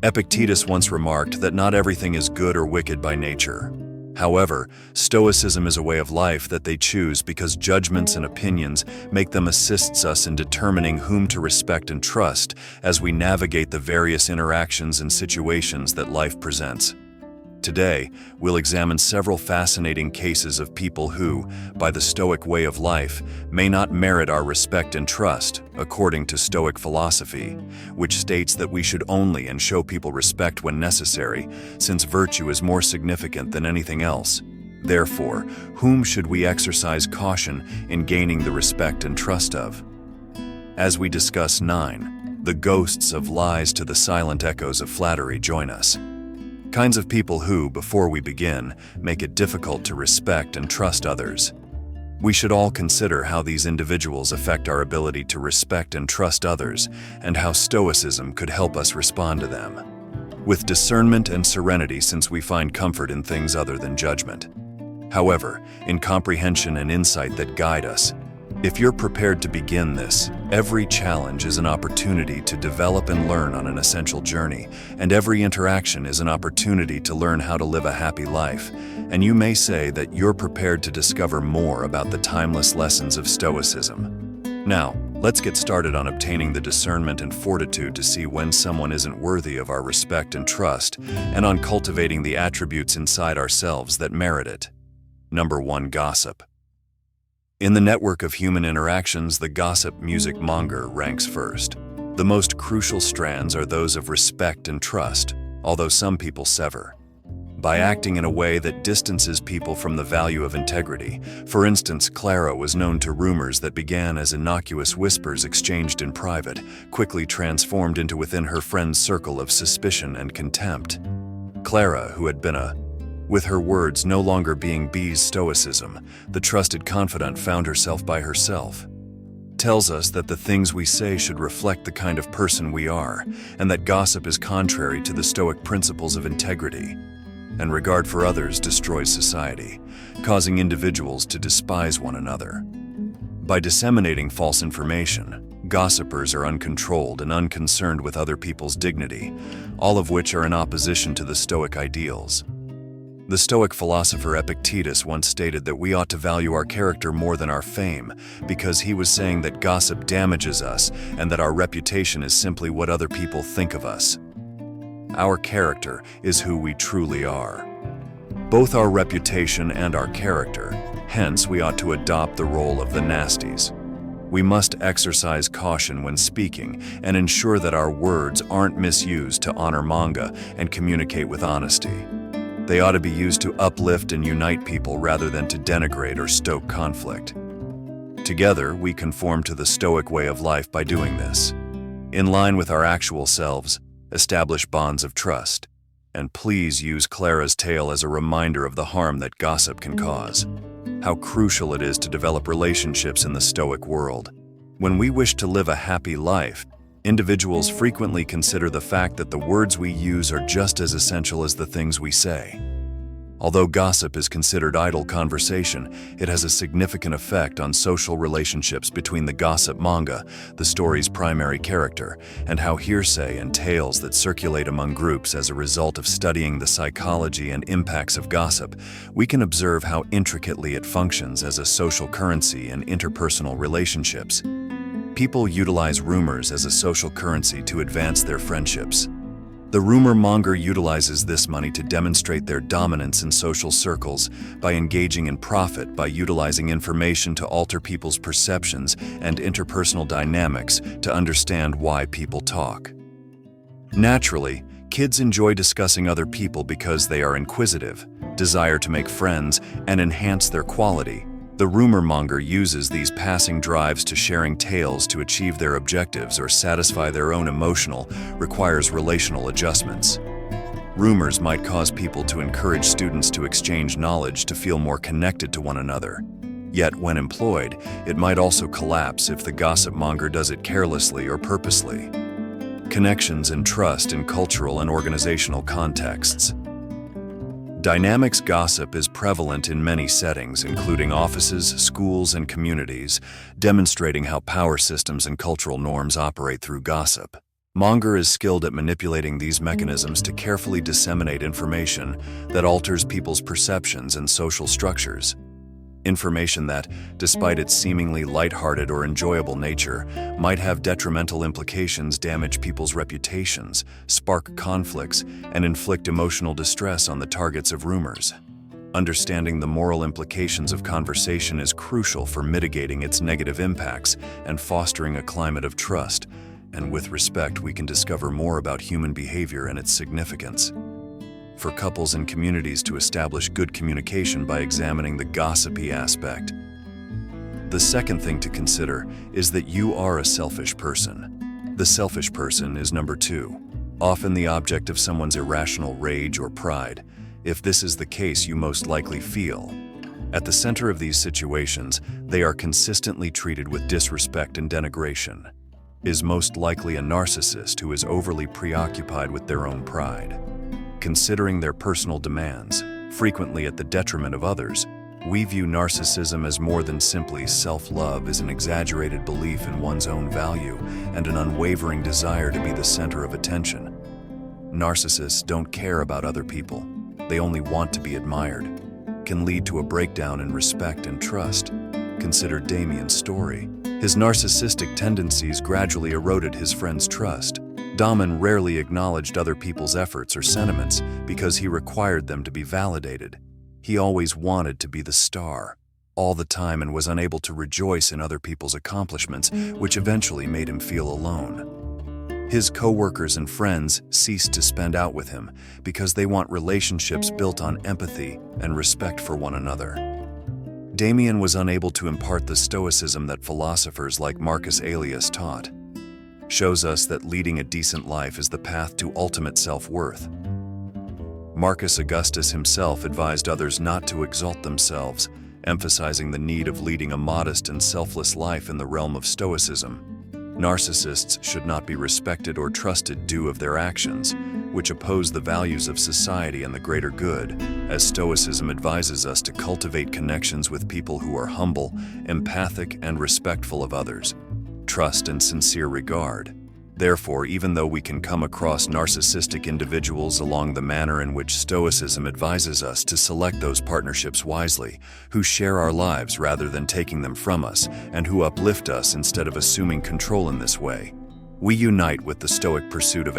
Epictetus once remarked that not everything is good or wicked by nature. However, Stoicism is a way of life that they choose because judgments and opinions make them assists us in determining whom to respect and trust as we navigate the various interactions and situations that life presents. Today, we'll examine several fascinating cases of people who, by the Stoic way of life, may not merit our respect and trust, according to Stoic philosophy, which states that we should only and show people respect when necessary, since virtue is more significant than anything else. Therefore, whom should we exercise caution in gaining the respect and trust of? As we discuss 9, the ghosts of lies to the silent echoes of flattery join us. Kinds of people who, before we begin, make it difficult to respect and trust others. We should all consider how these individuals affect our ability to respect and trust others, and how Stoicism could help us respond to them. With discernment and serenity, since we find comfort in things other than judgment. However, in comprehension and insight that guide us. If you're prepared to begin this, every challenge is an opportunity to develop and learn on an essential journey, and every interaction is an opportunity to learn how to live a happy life. And you may say that you're prepared to discover more about the timeless lessons of Stoicism. Now, let's get started on obtaining the discernment and fortitude to see when someone isn't worthy of our respect and trust, and on cultivating the attributes inside ourselves that merit it. Number 1. Gossip. In the network of human interactions, the gossip music monger ranks first. The most crucial strands are those of respect and trust, although some people sever. By acting in a way that distances people from the value of integrity, for instance, Clara was known to rumors that began as innocuous whispers exchanged in private, quickly transformed into within her friend's circle of suspicion and contempt. Clara, who had been with her words no longer being B's Stoicism, the trusted confidant found herself by herself. Tells us that the things we say should reflect the kind of person we are, and that gossip is contrary to the Stoic principles of integrity. And regard for others destroys society, causing individuals to despise one another. By disseminating false information, gossipers are uncontrolled and unconcerned with other people's dignity, all of which are in opposition to the Stoic ideals. The Stoic philosopher Epictetus once stated that we ought to value our character more than our fame, because he was saying that gossip damages us and that our reputation is simply what other people think of us. Our character is who we truly are. Both our reputation and our character, hence we ought to adopt the role of the nasties. We must exercise caution when speaking and ensure that our words aren't misused to honor manga and communicate with honesty. They ought to be used to uplift and unite people rather than to denigrate or stoke conflict. Together, we conform to the Stoic way of life by doing this. In line with our actual selves, establish bonds of trust. And please use Clara's tale as a reminder of the harm that gossip can cause. How crucial it is to develop relationships in the Stoic world. When we wish to live a happy life, individuals frequently consider the fact that the words we use are just as essential as the things we say. Although gossip is considered idle conversation, it has a significant effect on social relationships between the gossip manga, the story's primary character, and how hearsay and tales that circulate among groups as a result of studying the psychology and impacts of gossip, we can observe how intricately it functions as a social currency in interpersonal relationships. People utilize rumors as a social currency to advance their friendships. The rumor monger utilizes this money to demonstrate their dominance in social circles by engaging in profit by utilizing information to alter people's perceptions and interpersonal dynamics to understand why people talk. Naturally, kids enjoy discussing other people because they are inquisitive, desire to make friends, and enhance their quality. The rumor monger uses these passing drives to sharing tales to achieve their objectives or satisfy their own emotional, requires relational adjustments. Rumors might cause people to encourage students to exchange knowledge to feel more connected to one another. Yet, when employed, it might also collapse if the gossip monger does it carelessly or purposely. Connections and trust in cultural and organizational contexts. Dynamics gossip is prevalent in many settings, including offices, schools, and communities, demonstrating how power systems and cultural norms operate through gossip. Monger is skilled at manipulating these mechanisms to carefully disseminate information that alters people's perceptions and social structures. Information that, despite its seemingly lighthearted or enjoyable nature, might have detrimental implications, damage people's reputations, spark conflicts, and inflict emotional distress on the targets of rumors. Understanding the moral implications of conversation is crucial for mitigating its negative impacts and fostering a climate of trust, and with respect we can discover more about human behavior and its significance. For couples and communities to establish good communication by examining the gossipy aspect. The second thing to consider is that you are a selfish person. The selfish person is number 2, often the object of someone's irrational rage or pride. If this is the case, you most likely feel. At the center of these situations, they are consistently treated with disrespect and denigration. Is most likely a narcissist who is overly preoccupied with their own pride. Considering their personal demands, frequently at the detriment of others, we view narcissism as more than simply self-love, as an exaggerated belief in one's own value and an unwavering desire to be the center of attention. Narcissists don't care about other people. They only want to be admired. Can lead to a breakdown in respect and trust. Consider Damien's story. His narcissistic tendencies gradually eroded his friend's trust. Damien rarely acknowledged other people's efforts or sentiments because he required them to be validated. He always wanted to be the star, all the time, and was unable to rejoice in other people's accomplishments, which eventually made him feel alone. His co-workers and friends ceased to spend out with him because they want relationships built on empathy and respect for one another. Damien was unable to impart the stoicism that philosophers like Marcus Aurelius taught. Shows us that leading a decent life is the path to ultimate self-worth. Marcus Augustus himself advised others not to exalt themselves, emphasizing the need of leading a modest and selfless life in the realm of stoicism. Narcissists should not be respected or trusted due of their actions, which oppose the values of society and the greater good, as stoicism advises us to cultivate connections with people who are humble, empathic, and respectful of others. Trust and sincere regard. Therefore, even though we can come across narcissistic individuals along the manner in which Stoicism advises us to select those partnerships wisely, who share our lives rather than taking them from us, and who uplift us instead of assuming control in this way, we unite with the Stoic pursuit of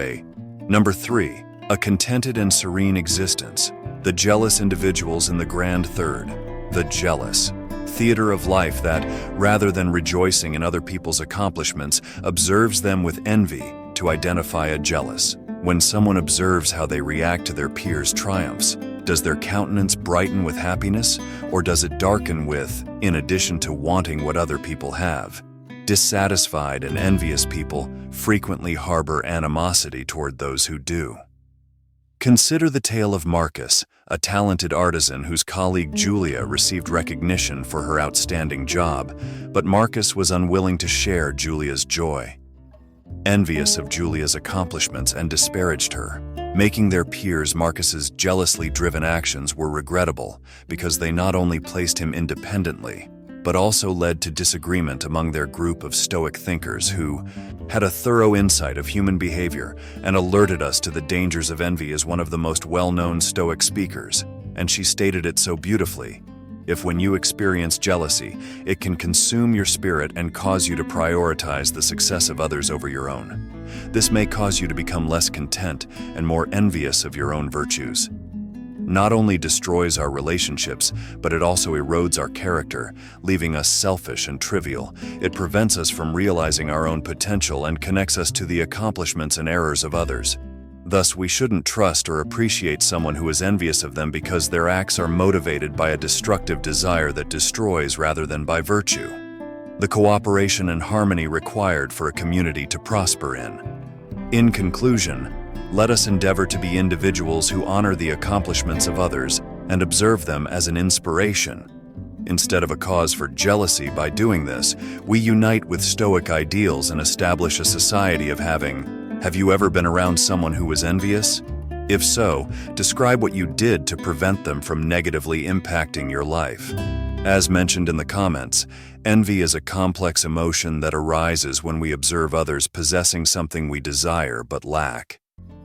Number 3, a contented and serene existence. The jealous individuals in the grand third, the jealous. Theater of life that, rather than rejoicing in other people's accomplishments, observes them with envy to identify a jealous. When someone observes how they react to their peers' triumphs, does their countenance brighten with happiness, or does it darken with, in addition to wanting what other people have? Dissatisfied and envious people frequently harbor animosity toward those who do. Consider the tale of Marcus, a talented artisan whose colleague Julia received recognition for her outstanding job, but Marcus was unwilling to share Julia's joy. Envious of Julia's accomplishments and disparaged her, making their peers. Marcus's jealously driven actions were regrettable because they not only placed him independently, but also led to disagreement among their group of Stoic thinkers who had a thorough insight of human behavior and alerted us to the dangers of envy as one of the most well-known Stoic speakers, and she stated it so beautifully. If when you experience jealousy, it can consume your spirit and cause you to prioritize the success of others over your own. This may cause you to become less content and more envious of your own virtues. Not only destroys our relationships, but it also erodes our character, leaving us selfish and trivial. It prevents us from realizing our own potential and connects us to the accomplishments and errors of others. Thus, we shouldn't trust or appreciate someone who is envious of them because their acts are motivated by a destructive desire that destroys rather than by virtue. The cooperation and harmony required for a community to prosper in. In conclusion, let us endeavor to be individuals who honor the accomplishments of others and observe them as an inspiration. Instead of a cause for jealousy, by doing this, we unite with Stoic ideals and establish a society of having. Have you ever been around someone who was envious? If so, describe what you did to prevent them from negatively impacting your life. As mentioned in the comments, Envy is a complex emotion that arises when we observe others possessing something we desire but lack.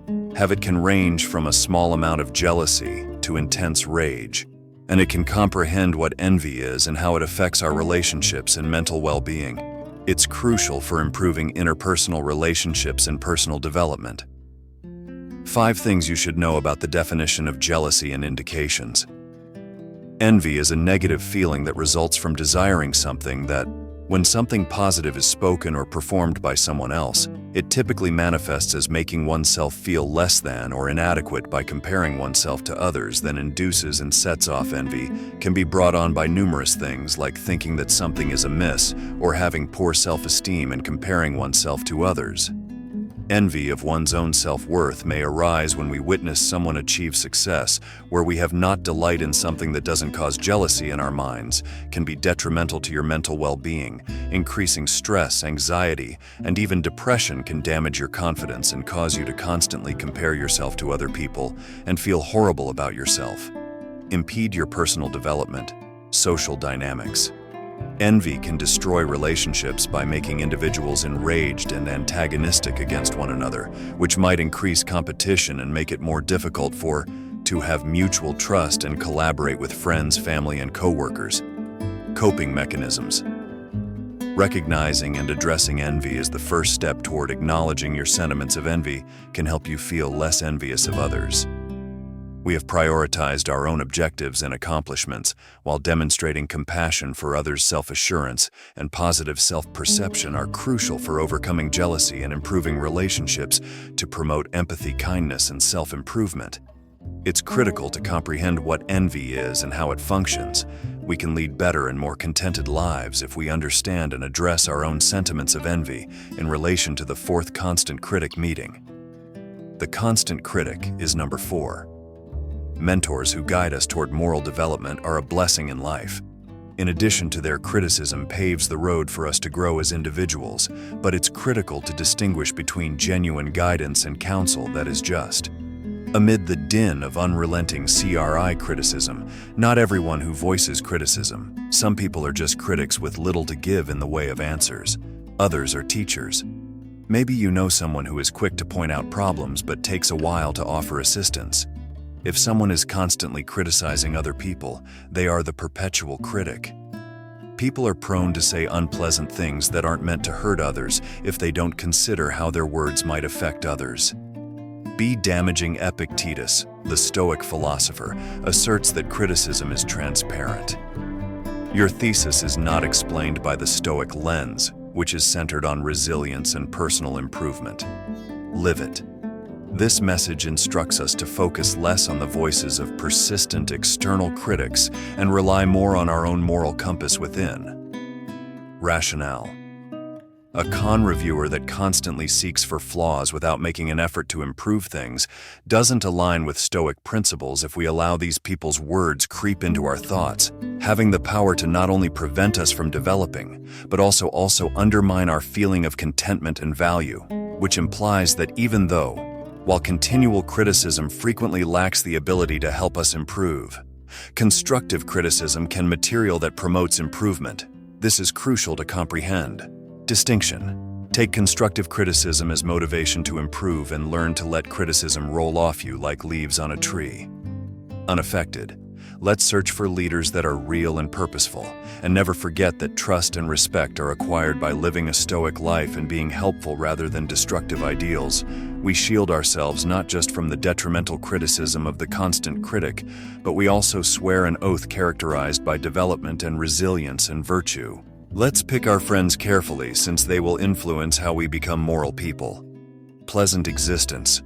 It can range from a small amount of jealousy to intense rage, and it can comprehend what envy is and how it affects our relationships and mental well-being. It's crucial for improving interpersonal relationships and personal development. 5 things you should know about the definition of jealousy and indications. Envy is a negative feeling that results from desiring something that, when something positive is spoken or performed by someone else, it typically manifests as making oneself feel less than or inadequate by comparing oneself to others, then induces and sets off. Envy can be brought on by numerous things like thinking that something is amiss or having poor self-esteem and comparing oneself to others. Envy of one's own self-worth may arise when we witness someone achieve success, where we have not delight in something that doesn't cause jealousy in our minds, can be detrimental to your mental well-being. Increasing stress, anxiety, and even depression can damage your confidence and cause you to constantly compare yourself to other people and feel horrible about yourself. Impede your personal development. Social dynamics. Envy can destroy relationships by making individuals enraged and antagonistic against one another, which might increase competition and make it more difficult to have mutual trust and collaborate with friends, family, and co-workers. Coping mechanisms. Recognizing and addressing envy is the first step toward acknowledging your sentiments of envy can help you feel less envious of others. We have prioritized our own objectives and accomplishments while demonstrating compassion for others. Self-assurance and positive self-perception are crucial for overcoming jealousy and improving relationships to promote empathy, kindness, and self-improvement. It's critical to comprehend what envy is and how it functions. We can lead better and more contented lives if we understand and address our own sentiments of envy in relation to the 4th constant critic meeting. The constant critic is number 4. Mentors who guide us toward moral development are a blessing in life. In addition to their criticism paves the road for us to grow as individuals, but it's critical to distinguish between genuine guidance and counsel that is just. Amid the din of unrelenting criticism, not everyone who voices criticism. Some people are just critics with little to give in the way of answers. Others are teachers. Maybe you know someone who is quick to point out problems but takes a while to offer assistance. If someone is constantly criticizing other people, they are the perpetual critic. People are prone to say unpleasant things that aren't meant to hurt others if they don't consider how their words might affect others. Be damaging. Epictetus, the Stoic philosopher, asserts that criticism is transparent. Your thesis is not explained by the Stoic lens, which is centered on resilience and personal improvement. Live it. This message instructs us to focus less on the voices of persistent external critics and rely more on our own moral compass within. Rationale. A con reviewer that constantly seeks for flaws without making an effort to improve things doesn't align with Stoic principles if we allow these people's words creep into our thoughts, having the power to not only prevent us from developing, but also undermine our feeling of contentment and value, which implies that even though, while continual criticism frequently lacks the ability to help us improve, constructive criticism can material that promotes improvement. This is crucial to comprehend. Distinction. Take constructive criticism as motivation to improve and learn to let criticism roll off you like leaves on a tree. Unaffected. Let's search for leaders that are real and purposeful, and never forget that trust and respect are acquired by living a Stoic life and being helpful rather than destructive ideals. We shield ourselves not just from the detrimental criticism of the constant critic, but we also swear an oath characterized by development and resilience and virtue. Let's pick our friends carefully since they will influence how we become moral people. Pleasant existence.